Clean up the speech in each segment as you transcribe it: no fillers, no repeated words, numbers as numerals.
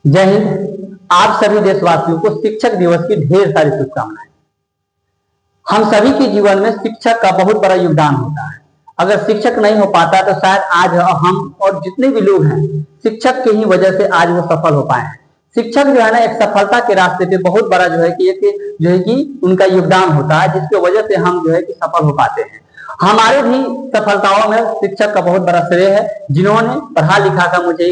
जय हिंद। आप सभी देशवासियों को शिक्षक दिवस की ढेर सारी शुभकामनाएं। हम सभी के जीवन में शिक्षक का बहुत बड़ा योगदान होता है। अगर शिक्षक नहीं हो पाता तो शायद आज हम और जितने भी लोग हैं शिक्षक की ही वजह से आज वो सफल हो पाए हैं। शिक्षक जो है ना एक सफलता के रास्ते पे बहुत बड़ा जो है कि उनका योगदान होता है, जिसकी वजह से हम जो है कि सफल हो पाते हैं। हमारे भी सफलताओं में शिक्षक का बहुत बड़ा श्रेय है, जिन्होंने पढ़ा लिखा कर मुझे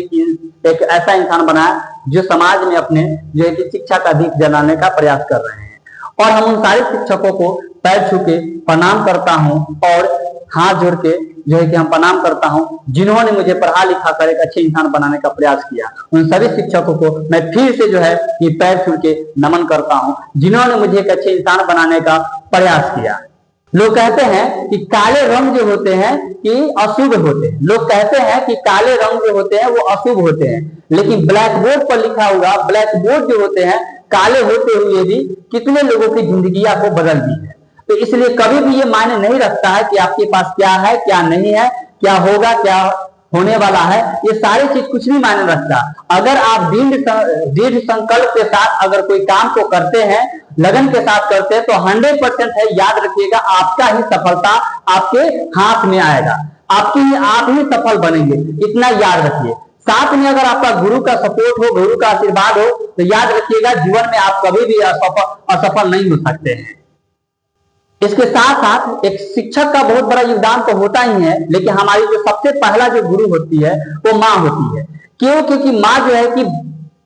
एक ऐसा इंसान बनाया जो समाज में अपने जो है कि शिक्षा का दीप जलाने का प्रयास कर रहे हैं। और हम उन सारे शिक्षकों को पैर छू के प्रणाम करता हूं और हाथ जोड़ के जो है कि हम प्रणाम करता हूं, जिन्होंने मुझे पढ़ा लिखा कर एक अच्छे इंसान बनाने का प्रयास किया। उन सभी शिक्षकों को मैं फिर से जो है कि पैर छू के नमन करता हूं, जिन्होंने मुझे एक अच्छे इंसान बनाने का प्रयास किया। लोग कहते हैं कि काले रंग जो होते हैं कि अशुभ होते हैं। लोग कहते हैं कि काले रंग जो होते हैं वो अशुभ होते हैं, लेकिन ब्लैक बोर्ड पर लिखा हुआ ब्लैक बोर्ड जो होते हैं काले होते हुए भी कितने लोगों की जिंदगियां को बदल दी है। तो इसलिए कभी भी ये मायने नहीं रखता है कि आपके पास क्या है क्या नहीं है, क्या होगा क्या होने वाला है, ये सारी चीज कुछ नहीं मायने रखता। अगर आप दृढ़ संकल्प के साथ अगर कोई काम को करते हैं, लगन के साथ करते हैं, तो 100% है, याद रखिएगा आपका ही सफलता आपके हाथ में आएगा, आप ही सफल बनेंगे, इतना याद रखिए। साथ में अगर आपका गुरु का सपोर्ट हो, गुरु का आशीर्वाद हो, तो याद रखिएगा जीवन में आप कभी भी असफल नहीं हो सकते हैं। इसके साथ साथ एक शिक्षक का बहुत बड़ा योगदान तो होता ही है, लेकिन हमारी जो सबसे पहला जो गुरु होती है वो माँ होती है। क्यों? क्योंकि माँ जो है कि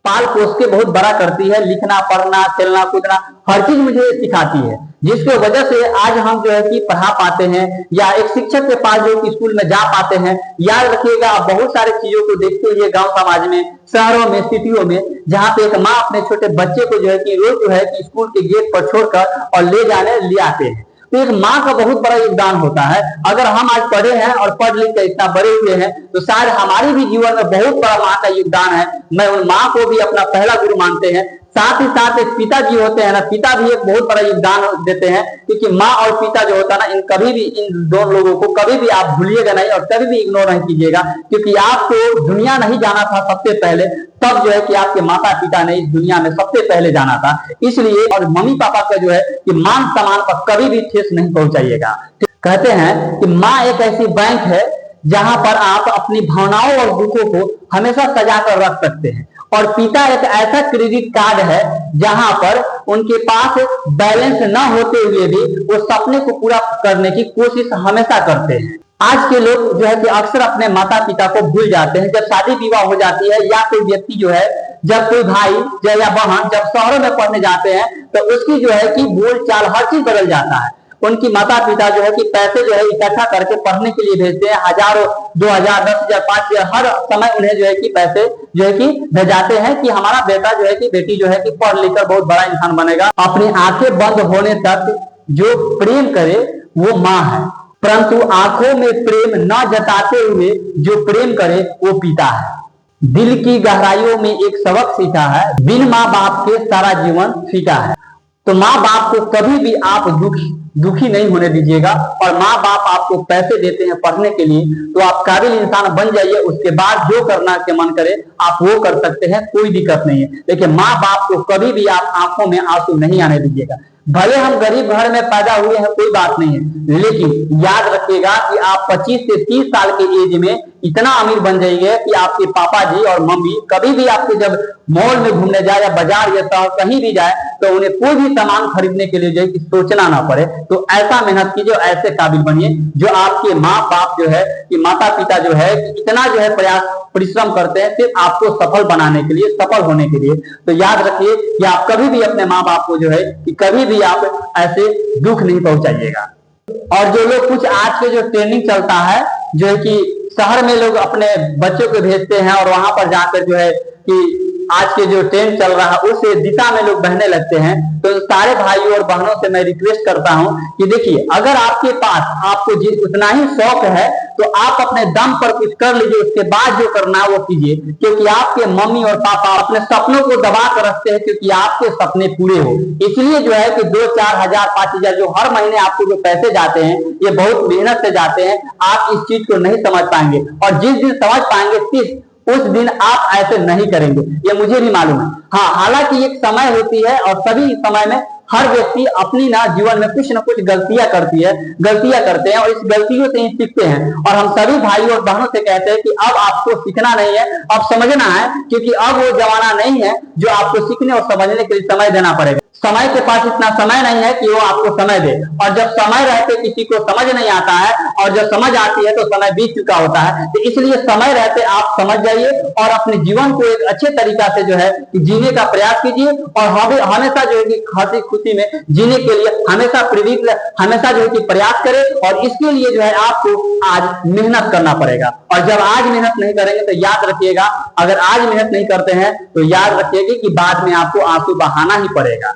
पाल पोस के बहुत बड़ा करती है, लिखना पढ़ना खेलना कूदना हर चीज मुझे सिखाती है, जिसकी वजह से आज हम जो है कि पढ़ा पाते हैं या एक शिक्षक के पास जो कि स्कूल में जा पाते हैं। याद रखिएगा आप बहुत सारी चीजों को देखते हुए गांव समाज में, शहरों में, सिटियों में, जहां पे एक माँ अपने छोटे बच्चे को जो है कि रोज जो है कि स्कूल के गेट पर छोड़कर और ले आते हैं। तो एक माँ का बहुत बड़ा योगदान होता है। अगर हम आज पढ़े हैं और पढ़ लिख कर इतना बड़े हुए हैं तो शायद हमारी भी जीवन में बहुत बड़ा माँ का योगदान है। मैं उन माँ को भी अपना पहला गुरु मानते हैं। साथ ही साथ एक पिताजी होते हैं ना, पिता भी एक बहुत बड़ा योगदान देते हैं, क्योंकि माँ और पिता जो होता है ना, इन दोनों लोगों को कभी भी आप भूलिएगा नहीं और कभी भी इग्नोर नहीं कीजिएगा, क्योंकि आपको दुनिया नहीं जाना था सबसे पहले, तब जो है कि आपके माता पिता ने इस दुनिया में सबसे पहले जाना था। इसलिए और मम्मी पापा का जो है कि मान सम्मान पर कभी भी ठेस नहीं पहुंचाइएगा। कहते हैं कि माँ एक ऐसी बैंक है जहां पर आप अपनी भावनाओं और दुखों को हमेशा सजा कर रख सकते हैं, और पिता एक ऐसा क्रेडिट कार्ड है जहां पर उनके पास बैलेंस न होते हुए भी वो सपने को पूरा करने की कोशिश हमेशा करते हैं। आज के लोग जो है कि अक्सर अपने माता पिता को भूल जाते हैं। जब शादी विवाह हो जाती है या कोई व्यक्ति जो है, जब कोई भाई या बहन जब शहरों में पढ़ने जाते हैं तो उसकी जो है कि बोल चाल हर चीज बदल जाता है। उनकी माता पिता जो है कि पैसे जो है इकट्ठा करके पढ़ने के लिए भेजते हैं, हजारों, 2000, 10,000, 5,000 हर समय उन्हें जो है कि पैसे जो है कि भेजाते हैं कि हमारा बेटा जो है कि बेटी जो है कि पढ़ लिखकर बहुत बड़ा इंसान बनेगा। अपनी आंखें बंद होने तक जो प्रेम करे वो माँ है, परंतु आंखों में प्रेम न जताते हुए जो प्रेम करे वो पिता है। दिल की गहराइयों में एक सबक सीखा है, बिन माँ बाप के सारा जीवन फीका है। तो माँ बाप को कभी भी आप दुखी नहीं होने दीजिएगा। और माँ बाप आपको पैसे देते हैं पढ़ने के लिए, तो आप काबिल इंसान बन जाइए, उसके बाद जो करना के मन करे आप वो कर सकते हैं, कोई दिक्कत नहीं है। लेकिन माँ बाप को कभी भी आप आंखों में आंसू नहीं आने दीजिएगा। भले हम गरीब घर में पैदा हुए हैं कोई बात नहीं है, लेकिन याद रखिएगा कि आप 25 से 30 साल के एज में इतना अमीर बन जाइए कि आपके पापा जी और मम्मी कभी भी आपके जब मॉल में घूमने जाए या बाजार या शहर कहीं भी जाए तो उन्हें कोई भी सामान खरीदने के लिए जो है कि सोचना ना पड़े। तो ऐसा मेहनत कीजिए, ऐसे काबिल बनिए जो आपके माँ बाप जो है कि माता पिता जो है कि इतना जो है परिश्रम करते हैं सिर्फ आपको सफल बनाने के लिए, सफल होने के लिए। तो याद रखिए कि आप कभी भी अपने माँ बाप को जो है कि कभी भी आप ऐसे दुख नहीं पहुंचाइएगा। और जो लोग कुछ आज के जो ट्रेनिंग चलता है, जो है कि शहर में लोग अपने बच्चों को भेजते हैं और वहां पर जाकर जो है कि आज के जो ट्रेंड चल रहा है उस दिशा में लोग बहने लगते हैं। तो सारे भाइयों और बहनों से मैं रिक्वेस्ट करता हूं कि देखिए, अगर आपके पास आपको उतना ही शौक है तो आप अपने दम पर कुछ कर लीजिए, उसके बाद जो करना है वो कीजिए, क्योंकि आपके मम्मी और पापा अपने सपनों को दबा कर रखते हैं क्योंकि आपके सपने पूरे हो। इसलिए जो है कि 2-4 हजार 5,000 जो हर महीने आपको जो पैसे जाते हैं ये बहुत मेहनत से जाते हैं। आप इस चीज को नहीं समझ पाएंगे, और जिस दिन समझ पाएंगे उस दिन आप ऐसे नहीं करेंगे, ये मुझे भी मालूम है। हाँ, हालांकि एक समय होती है और सभी समय में हर व्यक्ति अपनी ना जीवन में कुछ ना कुछ गलतियां करते हैं और इस गलतियों से ही सीखते हैं। और हम सभी भाई और बहनों से कहते हैं कि अब आपको सीखना नहीं है, अब समझना है, क्योंकि अब वो जमाना नहीं है जो आपको सीखने और समझने के लिए समय देना पड़ेगा। समय के पास इतना समय नहीं है कि वो आपको समय दे, और जब समय रहते किसी को समझ नहीं आता है और जब समझ आती है तो समय बीत चुका होता है। तो इसलिए समय रहते आप समझ जाइए और अपने जीवन को एक अच्छे तरीका से जो है जीने का प्रयास कीजिए, और हमेशा जो है कि हंसी खुशी में जीने के लिए हमेशा प्रेरित, हमेशा जो है कि प्रयास करें। और इसके लिए जो है आपको आज मेहनत करना पड़ेगा, और जब आज मेहनत नहीं करेंगे तो याद रखिएगा, अगर आज मेहनत नहीं करते हैं तो याद रखिएगा कि बाद में आपको आंसू बहाना ही पड़ेगा।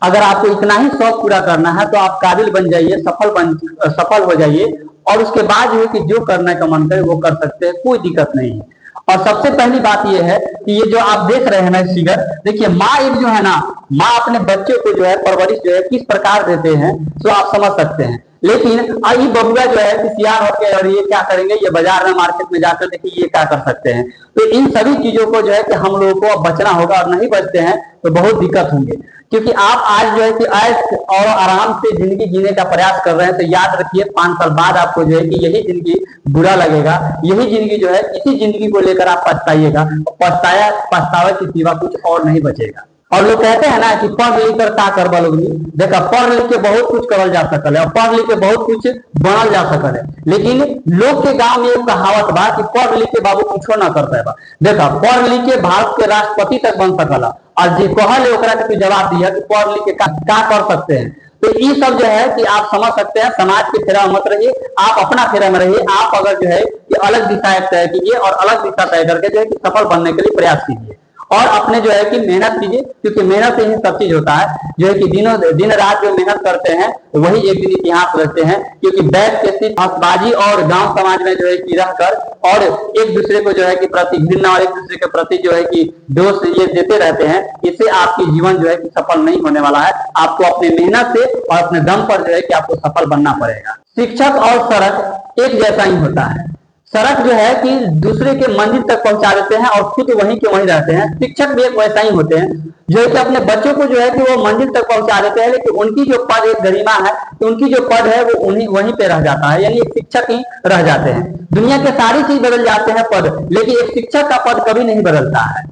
अगर आपको इतना ही शौक पूरा करना है तो आप काबिल बन जाइए, सफल हो जाइए, और उसके बाद जो है कि जो करने का मन करे वो कर सकते हैं, कोई दिक्कत नहीं है। और सबसे पहली बात ये है कि ये जो आप देख रहे हैं ना फिगर, देखिए माँ एक जो है ना, माँ अपने बच्चे को जो है परवरिश जो है किस प्रकार देते हैं तो आप समझ सकते हैं। लेकिन ये बबुआ जो है होशियार होकर और ये क्या करेंगे, ये बाजार में मार्केट में जाकर देखिए ये क्या कर सकते हैं। तो इन सभी चीजों को जो है कि हम लोगों को अब बचना होगा, और नहीं बचते हैं तो बहुत दिक्कत होंगे। क्योंकि आप आज जो है कि ऐश और आराम से जिंदगी जीने का प्रयास कर रहे हैं, तो याद रखिए 5 साल बाद आपको जो है कि यही जिंदगी बुरा लगेगा, यही जिंदगी जो है इसी जिंदगी को लेकर आप पछताइएगा, पछतावे के सिवा कुछ और नहीं बचेगा। और लोग कहते हैं ना कि पढ़ लिख कर का कर बलोगी, देखा पढ़ लिख के बहुत कुछ करल जा सकल है और पढ़ लिख के बहुत कुछ बनल जा सकल है। लेकिन लोग के गांव में एक कहावत बा कि पढ़ लिख के बाबू कुछो ना करता है। देखा पढ़ लिख के भारत के राष्ट्रपति तक बन सकला, और जी कहल ओकरा के जवाब दिया कि पढ़ लिख के का कर सकते हैं। तो ये सब जो है कि आप समझ सकते हैं, समाज के फेरा में मत रहिए, आप अपना फेरा में रहिए। आप अगर जो है कि अलग दिशा तय कीजिए और अलग दिशा तय करके जो है कि सफल बनने के लिए प्रयास कीजिए, और अपने जो है कि मेहनत कीजिए, क्योंकि मेहनत से ही सब चीज होता है। जो है कि दिन रात जो मेहनत करते हैं वही एक दिन इतिहास रचते हैं। क्योंकि बैठ के सिर्फ हंसबाजी और गांव समाज में जो है कि रहकर और एक दूसरे को जो है कि प्रति घृणा और एक दूसरे के प्रति जो है कि दोष ये देते रहते हैं, इससे आपकी जीवन जो है कि सफल नहीं होने वाला है। आपको अपने मेहनत से और अपने दम पर जो है कि आपको सफल बनना पड़ेगा। शिक्षक और सड़क एक जैसा ही होता है। सड़क जो है कि दूसरे के मंजिल तक पहुंचा देते हैं और खुद वहीं के वहीं रहते हैं। शिक्षक भी एक वैसा ही होते हैं, जो है कि अपने बच्चों को जो है कि वो मंजिल तक पहुंचा देते हैं, लेकिन उनकी जो पद एक गरिमा है, तो उनकी जो पद है वो वहीं पे रह जाता है, यानी एक शिक्षक ही रह जाते हैं। दुनिया के सारी चीज बदल जाते हैं पद, लेकिन एक शिक्षक का पद कभी नहीं बदलता है।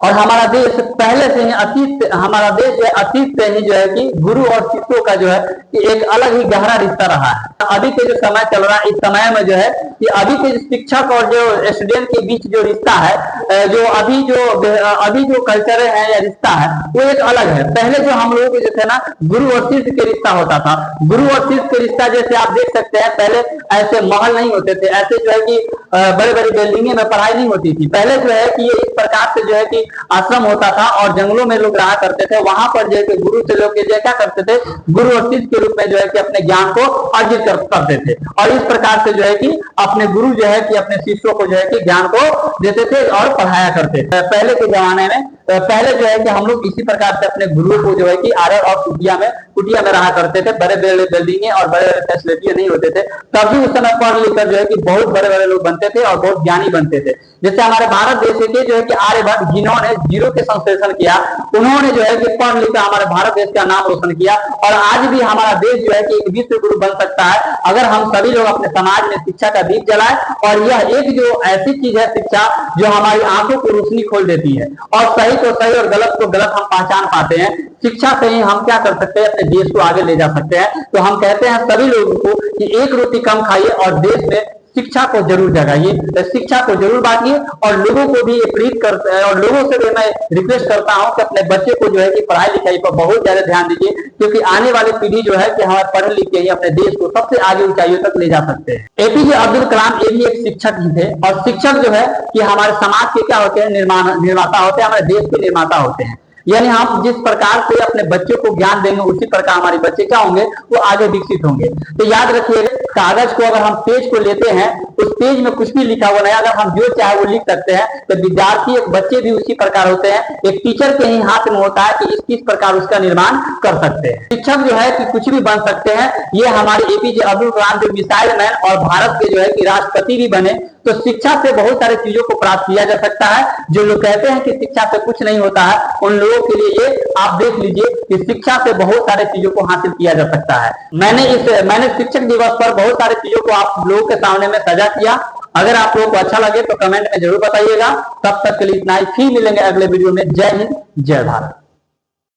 और हमारा देश पहले से ही अतीत से ही जो है कि गुरु और शिष्यों का जो है कि एक अलग ही गहरा रिश्ता रहा है। अभी के जो समय चल रहा है, इस समय में जो है कि अभी के शिक्षक और जो स्टूडेंट के बीच जो रिश्ता है, जो अभी जो कल्चर है या रिश्ता है वो एक अलग है। पहले जो हम लोगों को जो थे ना गुरु और शिष्य के रिश्ता होता था, गुरु और शिष्य के रिश्ता जैसे आप देख सकते हैं, पहले ऐसे महल नहीं होते थे, ऐसे जो है कि बड़े बड़ी बिल्डिंगें में पढ़ाई नहीं होती थी। पहले जो है कि ये इस प्रकार से जो है कि आश्रम होता था और जंगलों में लोग रहा करते थे। वहां पर जो है कि गुरु से लोग क्या करते थे, गुरु और शिष्य के रूप में जो है कि अपने ज्ञान को अर्जित करते थे, और इस प्रकार से जो है कि अपने गुरु जो है कि अपने शिष्यों को जो है कि ज्ञान को देते थे और पढ़ाया करते थे। पहले के जमाने में पहले जो है कि हम लोग इसी प्रकार से अपने गुरुओं को जो है कि आरर और कुटिया में रहा करते थे। बड़े बड़े बिल्डिंगे और बड़े बड़े फैसिलिटी नहीं होते थे, तभी उस समय पढ़ लिख कर जो है कि बहुत बड़े बड़े लोग बनते थे और बहुत ज्ञानी बनते थे। जैसे हमारे भारत देश के जो है कि आर्यभट्ट, जिन्होंने जीरो के संश्लेषण किया, उन्होंने जो है कि पढ़ लिख कर हमारे भारत देश का नाम रोशन किया। और आज भी हमारा देश जो है कि एक विश्व गुरु बन सकता है अगर हम सभी लोग अपने समाज में शिक्षा का दीप जलाएं। और यह एक जो ऐसी चीज है शिक्षा, जो हमारी आंखों को रोशनी खोल देती है, और सही को सही और गलत को गलत हम पहचान पाते हैं। शिक्षा से ही हम क्या कर सकते हैं, अपने देश को आगे ले जा सकते हैं। तो हम कहते हैं सभी लोगों को कि एक रोटी कम खाइए और देश में शिक्षा को जरूर जगाइए, शिक्षा को जरूर बांटिए। और लोगों को भी प्रेरित करते हैं, और लोगों से भी मैं रिक्वेस्ट करता हूं कि अपने बच्चे को जो है कि पढ़ाई लिखाई पर बहुत ज्यादा ध्यान दीजिए, क्योंकि आने वाली पीढ़ी जो है कि हमारे पढ़ लिख के ही अपने देश को सबसे आगे ऊंचाइयों तक ले जा सकते हैं। एपीजे अब्दुल कलाम ये भी एक शिक्षक ही थे, और शिक्षक जो है कि हमारे समाज के क्या होते हैं, निर्माता होते हैं, हमारे देश के निर्माता होते हैं। यानी हम जिस प्रकार से अपने बच्चों को ज्ञान देंगे, उसी प्रकार हमारे बच्चे क्या होंगे, वो आगे विकसित होंगे। तो याद रखिए, कागज को अगर हम पेज को लेते हैं, उस पेज में कुछ भी लिखा हुआ नहीं, अगर हम जो चाहे वो लिख सकते हैं। तो विद्यार्थी, एक बच्चे भी उसी प्रकार होते हैं, एक टीचर के ही हाथ में होता है कि किस प्रकार उसका निर्माण कर सकते हैं। शिक्षक जो है कि कुछ भी बन सकते हैं। ये हमारे एपीजे अब्दुल कलाम जो मिसाइल मैन और भारत के जो है कि राष्ट्रपति भी बने, तो शिक्षा से बहुत सारी चीजों को प्राप्त किया जा सकता है। जो लोग कहते हैं कि शिक्षा से कुछ नहीं होता है, उन लोगों के लिए ये आप देख लीजिए कि शिक्षा से बहुत सारी चीजों को हासिल किया जा सकता है। मैंने शिक्षक दिवस पर बहुत सारी चीजों को आप लोगों के सामने में साझा किया। अगर आप लोगों को अच्छा लगे तो कमेंट में जरूर बताइएगा। तब तक के लिए इतना ही, फिर मिलेंगे अगले वीडियो में। जय हिंद, जय भारत।